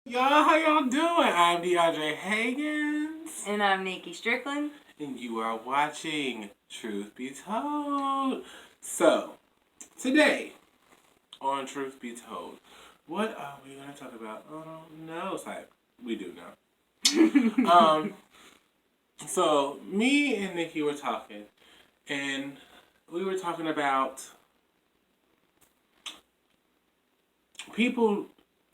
Y'all, how y'all doing? I'm DeAndre Higgins. And I'm Nikki Strickland. And you are watching Truth Be Told. So, today on Truth Be Told, what are we going to talk about? Oh, no, it's like, we do know. So, me and Nikki were talking, and we were talking about people,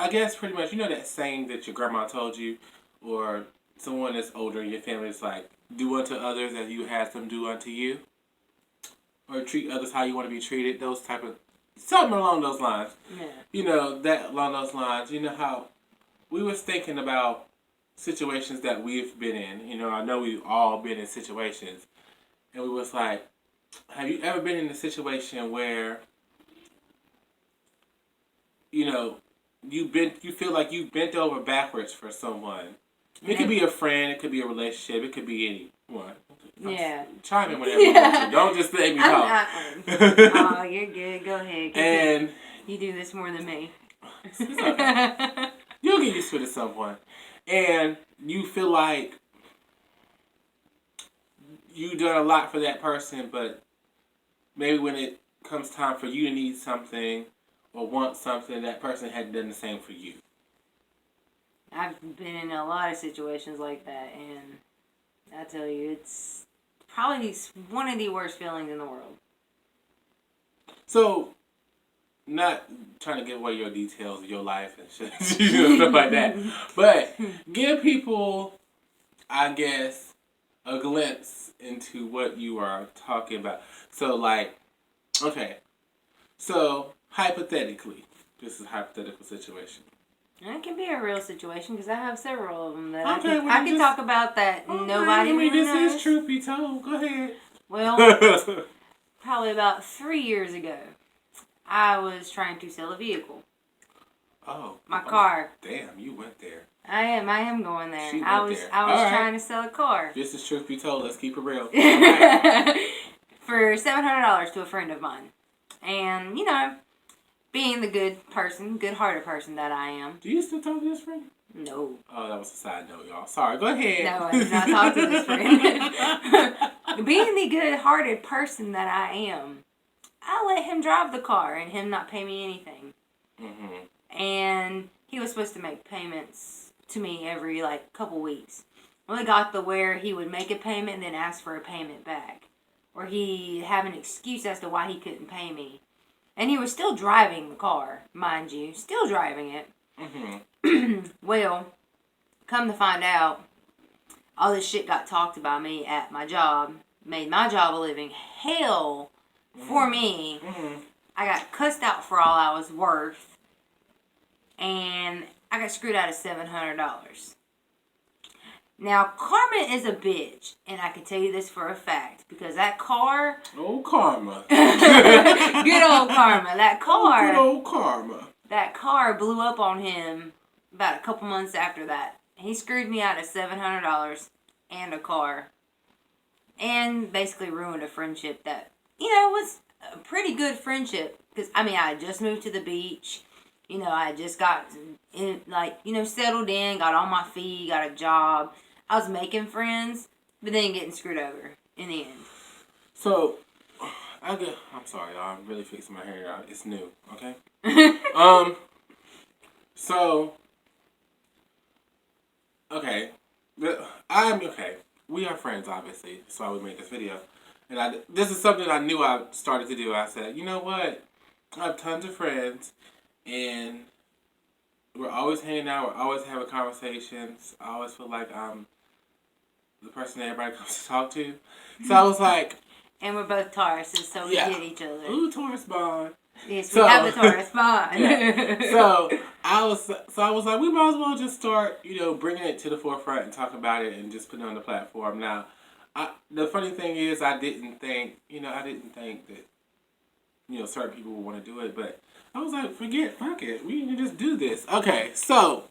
I guess pretty much, you know that saying that your grandma told you, or someone that's older in your family is like, do unto others as you had them do unto you, or treat others how you want to be treated, those type of, something along those lines. Yeah. You know, that along those lines, you know how we was thinking about situations that we've been in. You know, I know we've all been in situations, and we was like, have you ever been in a situation where, you know, you feel like you bent over backwards for someone? It could be a friend, it could be a relationship, it could be anyone. Yeah. Chime in whenever you want to. Don't just let me talk. Oh, you're good. Go ahead. And you do this more than me. It's okay. You'll get used to it at some point. And you feel like you've done a lot for that person, but maybe when it comes time for you to need something or want something, that person hadn't done the same for you. I've been in a lot of situations like that, and I tell you, it's probably one of the worst feelings in the world. So, not trying to give away your details of your life and shit, you know, stuff like that, but give people, I guess, a glimpse into what you are talking about. So, like, okay, so hypothetically, this is a hypothetical situation. And it can be a real situation because I have several of them that okay, I can talk about that nobody really this knows. Is truth be told. Go ahead. Well, probably about 3 years ago, I was trying to sell a vehicle. My car. Damn, you went there. I am going there. I was trying to sell a car. This is truth be told. Let's keep it real. For $700 to a friend of mine. And, you know, being the good-hearted person that I am. Do you still talk to this friend? No. Oh, that was a side note, y'all. Sorry, go ahead. No, I do not talk to this friend. Being the good-hearted person that I am, I let him drive the car and him not pay me anything. Mm-hmm. And he was supposed to make payments to me every, couple weeks. Well, it got to where he would make a payment and then ask for a payment back. Or he'd have an excuse as to why he couldn't pay me. And he was still driving the car, mind you. Still driving it. Mm-hmm. Well, come to find out, all this shit got talked about me at my job. Made my job a living hell for me. Mm-hmm. I got cussed out for all I was worth. And I got screwed out of $700. Now, karma is a bitch, and I can tell you this for a fact, because that car... Old karma. Good old karma. That car... Good old karma. That car blew up on him about a couple months after that. He screwed me out of $700 and a car. And basically ruined a friendship that, was a pretty good friendship. Because, I had just moved to the beach. I just got, settled in, got on my feet, got a job. I was making friends, but then getting screwed over in the end. So, I'm sorry, y'all. I'm really fixing my hair, y'all. It's new, okay? So, okay. Okay. We are friends, obviously. That's why we made this video. And this is something I knew I started to do. I said, you know what? I have tons of friends, and we're always hanging out. We're always having conversations. I always feel like I'm the person that everybody comes to talk to. So I was like... And we're both Tauruses, so we get each other. Ooh, Taurus bond. Yes, we have the Taurus bond. Yeah. So I was like, we might as well just start, bringing it to the forefront and talk about it and just put it on the platform. Now, the funny thing is, I didn't think that, certain people would want to do it, but I was like, fuck it, we can just do this. Okay, so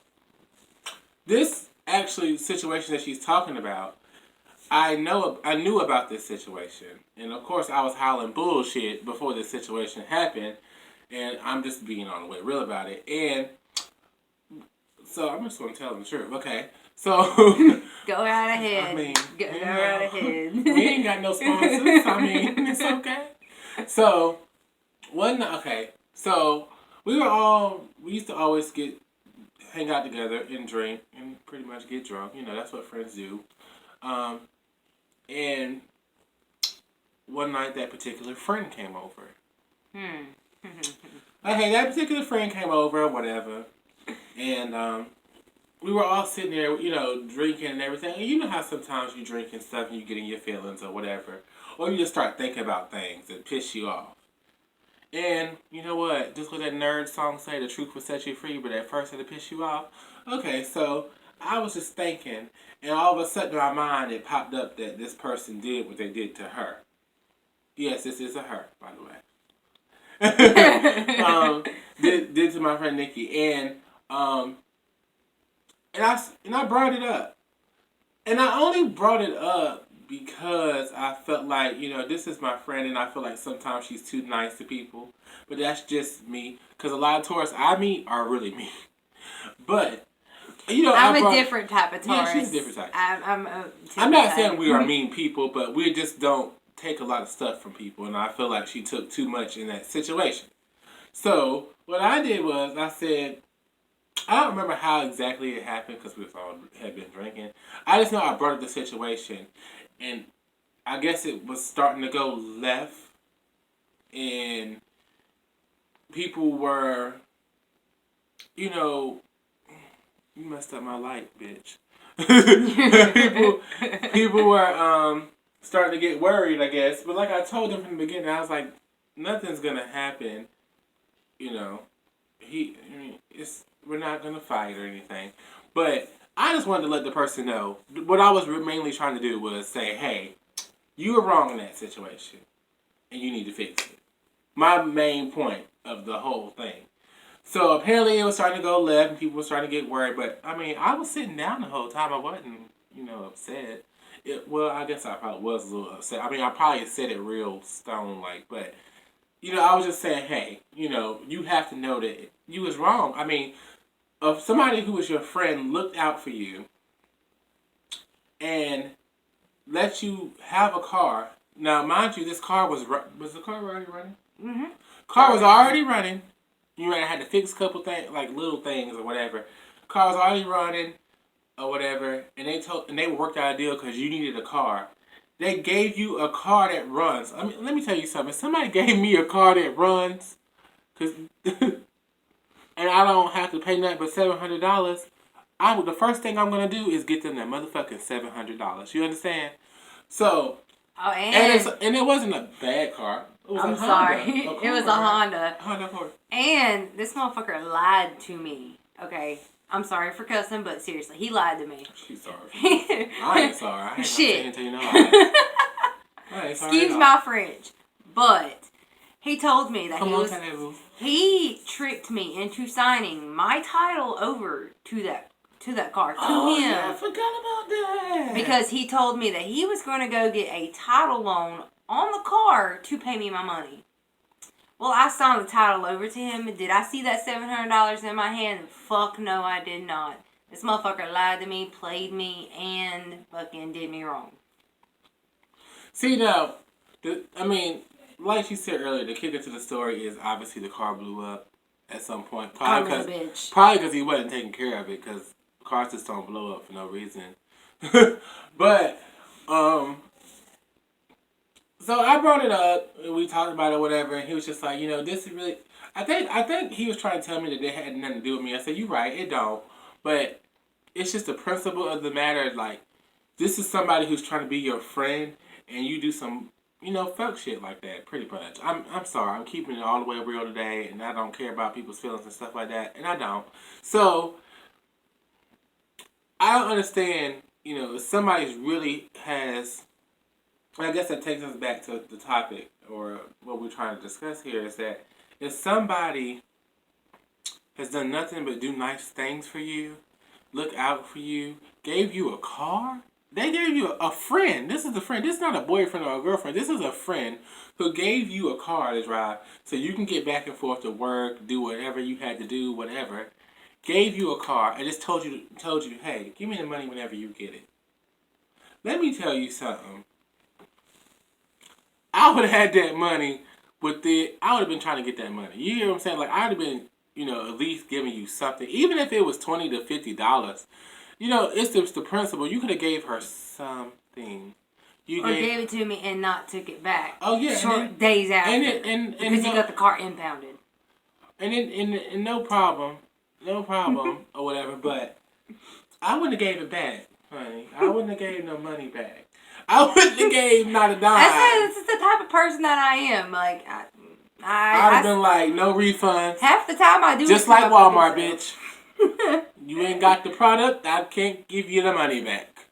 this actually situation that she's talking about, I knew about this situation, and of course I was howling bullshit before this situation happened, and I'm just being on the way real about it. And So I'm just gonna tell them the truth. Okay. So Go right ahead. I mean, go right ahead. We ain't got no sponsors. I mean, it's okay. So so we used to always hang out together and drink and pretty much get drunk. You know, that's what friends do. And one night that particular friend came over. Okay, that particular friend came over, whatever. And we were all sitting there, you know, drinking and everything. And you know how sometimes you drink and stuff and you get in your feelings or whatever. Or you just start thinking about things that piss you off. And you know what? Just what that nerd song say, the truth will set you free, but at first it'll piss you off. Okay, so I was just thinking, and all of a sudden in my mind it popped up that this person did what they did to her. Yes, this is a her, by the way. Did to my friend Nikki, and I brought it up, and I only brought it up because I felt like, you know, this is my friend, and I feel like sometimes she's too nice to people, but that's just me. Because a lot of tourists I meet are really mean, but. You know, I'm a different type of Taurus. Yeah, she's a different type. I'm not saying we are mean people, but we just don't take a lot of stuff from people, and I feel like she took too much in that situation. So what I did was I said, I don't remember how exactly it happened because we all had been drinking. I just know I brought up the situation, and I guess it was starting to go left, and people were, you know. You messed up my light, bitch. people were starting to get worried, I guess. But like I told them from the beginning, I was like, nothing's gonna happen. You know, we're not gonna fight or anything. But I just wanted to let the person know. What I was mainly trying to do was say, hey, you were wrong in that situation, and you need to fix it. My main point of the whole thing. So apparently it was starting to go left and people were starting to get worried. But, I mean, I was sitting down the whole time. I wasn't, you know, upset. Well, I guess I probably was a little upset. I mean, I probably said it real stone-like. But, you know, I was just saying, hey, you know, you have to know that you was wrong. I mean, if somebody who was your friend looked out for you and let you have a car. Now, mind you, this car was the car already running? Mm-hmm. Car was already running. You might have had to fix a couple things, like little things or whatever. Car was already running or whatever, and they worked out a deal because you needed a car. They gave you a car that runs. I mean, let me tell you something. If somebody gave me a car that runs, and I don't have to pay nothing but $700, the first thing I'm gonna do is get them that motherfucking $700. You understand? So. Oh, and it wasn't a bad car. I'm sorry. It was a Honda. Honda Accord. And this motherfucker lied to me. Okay. I'm sorry for cussing, but seriously, he lied to me. She's sorry. I ain't sorry. I ain't Shit. until you know I ain't sorry. Excuse my French. But he told me that he tricked me into signing my title over to that car, to him. Yeah, I forgot about that. Because he told me that he was going to go get a title loan on the car to pay me my money. Well, I signed the title over to him, and did I see that $700 in my hand? Fuck no, I did not. This motherfucker lied to me, played me, and fucking did me wrong. See, now, like you said earlier, the kicker to the story is obviously the car blew up at some point. Probably because he wasn't taking care of it, because cars just don't blow up for no reason. But, so I brought it up, and we talked about it, whatever, and he was just like, you know, this is really, I think he was trying to tell me that they had nothing to do with me. I said, you're right, it don't, but it's just the principle of the matter, like, this is somebody who's trying to be your friend, and you do some, you know, fuck shit like that, pretty much. I'm sorry, I'm keeping it all the way real today, and I don't care about people's feelings and stuff like that, and I don't. So, I don't understand, you know, if somebody really has, I guess that takes us back to the topic, or what we're trying to discuss here, is that if somebody has done nothing but do nice things for you, look out for you, gave you a car, they gave you a friend. This is a friend. This is not a boyfriend or a girlfriend. This is a friend who gave you a car to drive so you can get back and forth to work, do whatever you had to do, whatever. gave you a car and just told you, hey, give me the money whenever you get it. Let me tell you something. I would have had that money I would have been trying to get that money. You hear what I'm saying? Like, I would have been, at least giving you something. Even if it was $20 to $50. It's just the principle. You could have gave her something. Gave it to me and not took it back. Oh, yeah. Days after. Because you got the car impounded. And no problem. No problem or whatever, but I wouldn't have gave it back, honey. I wouldn't have gave no money back. I wouldn't have gave not a dime. This is the type of person that I am. Like, I'd have been like, no refunds. Half the time I do. Just like Walmart, bitch. You ain't got the product, I can't give you the money back.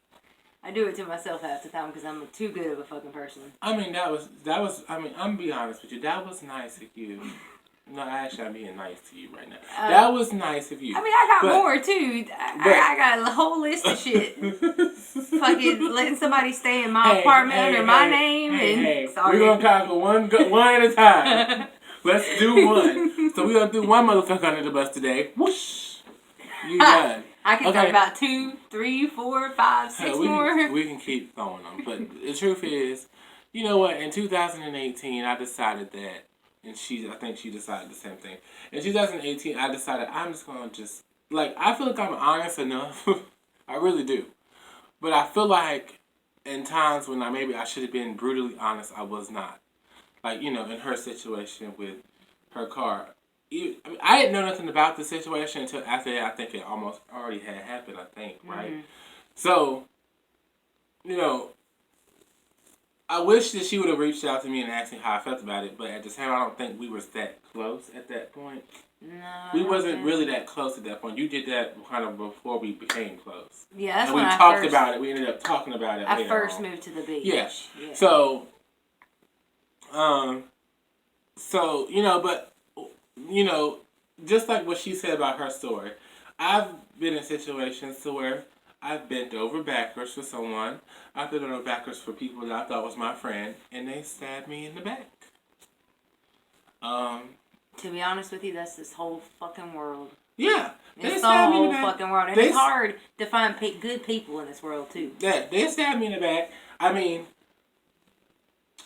I do it to myself half the time because I'm too good of a fucking person. I mean, that was. I mean, I'm gonna be honest with you. That was nice of you. No, actually, I'm being nice to you right now. That was nice of you. I mean, I got more, too. I got a whole list of shit. Fucking letting somebody stay in my apartment under my name. Sorry. We're going to tackle one at a time. Let's do one. So we're going to do one motherfucker under the bus today. Whoosh. You done. I can talk about 2, 3, 4, 5, 6 more. We can keep throwing them. But the truth is, you know what? In 2018, I decided that. And I think she decided the same thing. In 2018, I decided I'm just going to I feel like I'm honest enough. I really do. But I feel like in times when maybe I should have been brutally honest, I was not. Like, in her situation with her car. I didn't know nothing about the situation until after that. I think it almost already had happened, I think, right? Mm-hmm. So, I wish that she would have reached out to me and asked me how I felt about it, but at the time, I don't think we were that close at that point. No. We wasn't really that close at that point. You did that kind of before we became close. Yeah, that's and when we talked about it. We ended up talking about it later first on. Moved to the beach. Yeah. Yeah. So, just like what she said about her story, I've been in situations to where I've bent over backwards for someone. I've bent over backwards for people that I thought was my friend, and they stabbed me in the back. To be honest with you, that's this whole fucking world. Yeah. It's the whole fucking world. And it's hard to find good people in this world, too. Yeah, they stabbed me in the back. I mean,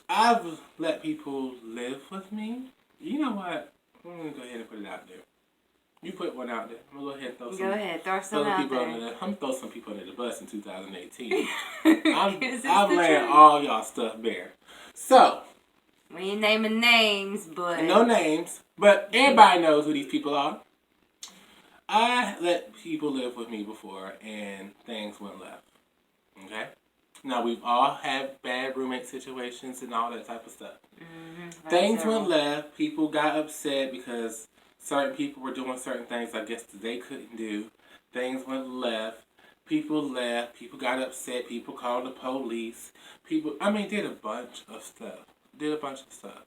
I've let people live with me. You know what? I'm going to go ahead and put it out there. You put one out there. I'm going to go ahead and throw some. Go ahead, throw some out there. I'm going to throw some people under the bus in 2018. I'm laying all y'all stuff bare. So. We ain't naming names, but. No names, but everybody knows who these people are. I let people live with me before, and things went left. Okay? Now, we've all had bad roommate situations and all that type of stuff. Mm-hmm. Things went left. People got upset because certain people were doing certain things I guess that they couldn't do. Things went left. People left. People got upset. People called the police. Did a bunch of stuff.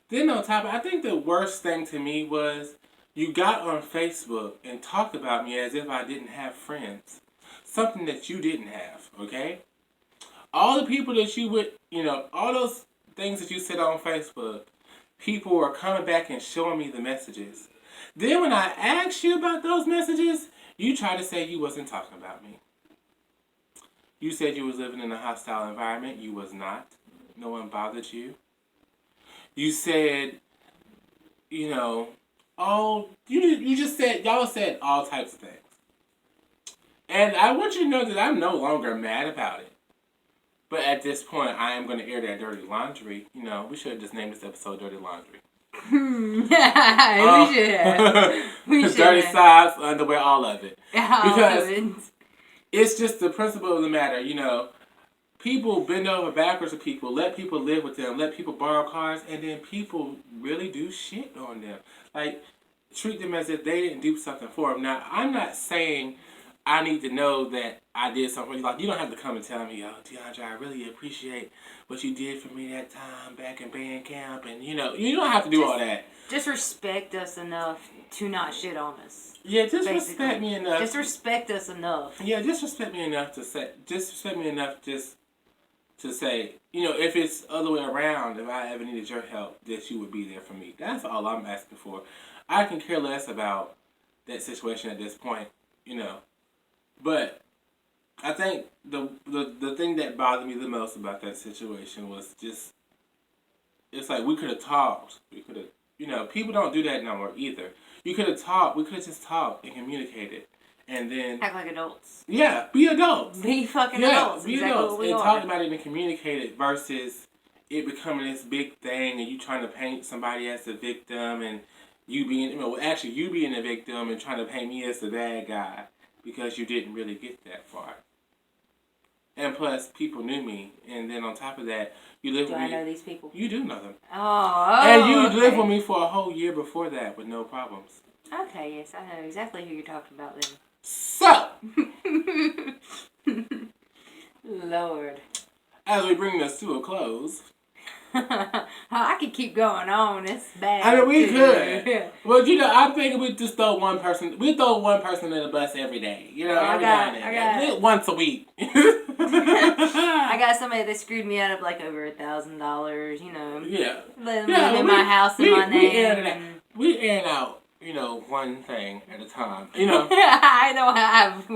Then on top of it, I think the worst thing to me was you got on Facebook and talked about me as if I didn't have friends. Something that you didn't have, okay? All the people that you would, all those things that you said on Facebook, people were coming back and showing me the messages. Then when I asked you about those messages, you tried to say you wasn't talking about me. You said you was living in a hostile environment. You was not. No one bothered you. You said, you just said, y'all said all types of things. And I want you to know that I'm no longer mad about it. But at this point, I am going to air that dirty laundry. We should have just named this episode Dirty Laundry. We should have. Dirty socks, underwear, all of it. Because it's just the principle of the matter, People bend over backwards to people, let people live with them, let people borrow cars, and then people really do shit on them. Like, treat them as if they didn't do something for them. Now, I'm not saying I need to know that I did something. Like, you don't have to come and tell me, DeAndre, I really appreciate what you did for me that time back in band camp. And, you don't have to do all that. Just respect us enough to not shit on us. Yeah, respect me enough. Just respect us enough. Yeah, just respect me enough to say, if it's the other way around, if I ever needed your help, that you would be there for me. That's all I'm asking for. I can care less about that situation at this point, you know. But I think the thing that bothered me the most about that situation was just, it's like we could have talked. We could have, you know, people don't do that no more either. You could have talked. We could have just talked and communicated. And then act like adults. Yeah, be adults. Be fucking adults. Be exactly adults. What we and are. talk about it and communicate it versus it becoming this big thing and you trying to paint somebody as the victim and you being, actually you being the victim and trying to paint me as the bad guy because you didn't really get that far. And plus, people knew me, and then on top of that, you live Do with me. I know these people? You do know them. Oh, and you okay. lived with me for a whole year before that with no problems. Okay, yes, I know exactly who you're talking about then. So, Lord. as we bring this to a close. I could keep going on. It's bad. I mean, we too. could. Well, I'm thinking we just throw one person. We throw one person in the bus every day. You know, every now and then. Once a week. I got somebody that screwed me out of like over $1,000. You know. Yeah. Living in my house in my name. We airing out, one thing at a time. You know. I don't have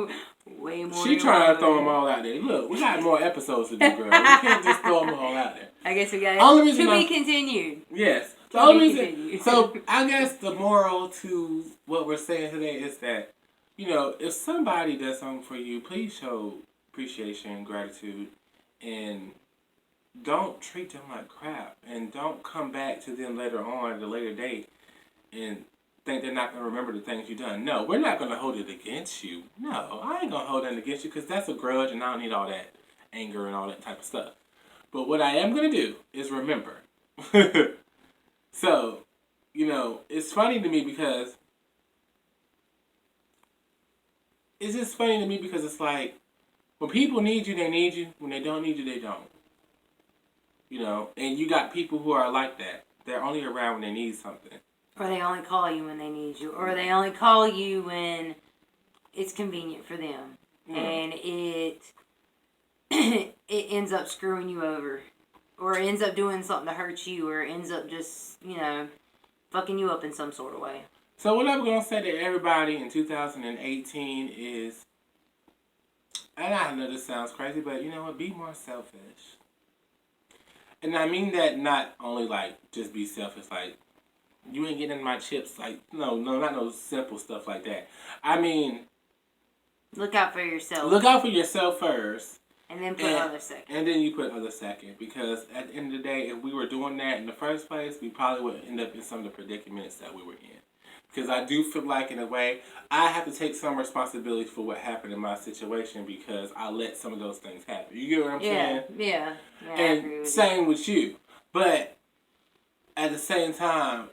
way more. She trying to throw them all out there. Look, we got more episodes to do, girl. We can't just throw them all out there. I guess we got it. To be continued. Yes. The only reason. So I guess the moral to what we're saying today is that, if somebody does something for you, please show appreciation, gratitude, and don't treat them like crap. And don't come back to them later on at a later date and think they're not going to remember the things you've done. No, we're not going to hold it against you. No, I ain't going to hold it against you because that's a grudge and I don't need all that anger and all that type of stuff. But what I am going to do is remember. So, it's funny to me because it's like when people need you, they need you. When they don't need you, they don't. And you got people who are like that. They're only around when they need something. Or they only call you when they need you. Or they only call you when it's convenient for them. Yeah. And it ends up screwing you over. Or ends up doing something to hurt you. Or ends up just, fucking you up in some sort of way. So what I'm going to say to everybody in 2018 is, and I know this sounds crazy, but you know what? Be more selfish. And I mean that not only like just be selfish, like you ain't getting my chips, like no, not no simple stuff like that. I mean, look out for yourself. Look out for yourself first. And then put other second. And then you put other second. Because at the end of the day, if we were doing that in the first place, we probably would end up in some of the predicaments that we were in. Because I do feel like, in a way, I have to take some responsibility for what happened in my situation because I let some of those things happen. You get what I'm saying? Yeah. And same with you. But at the same time,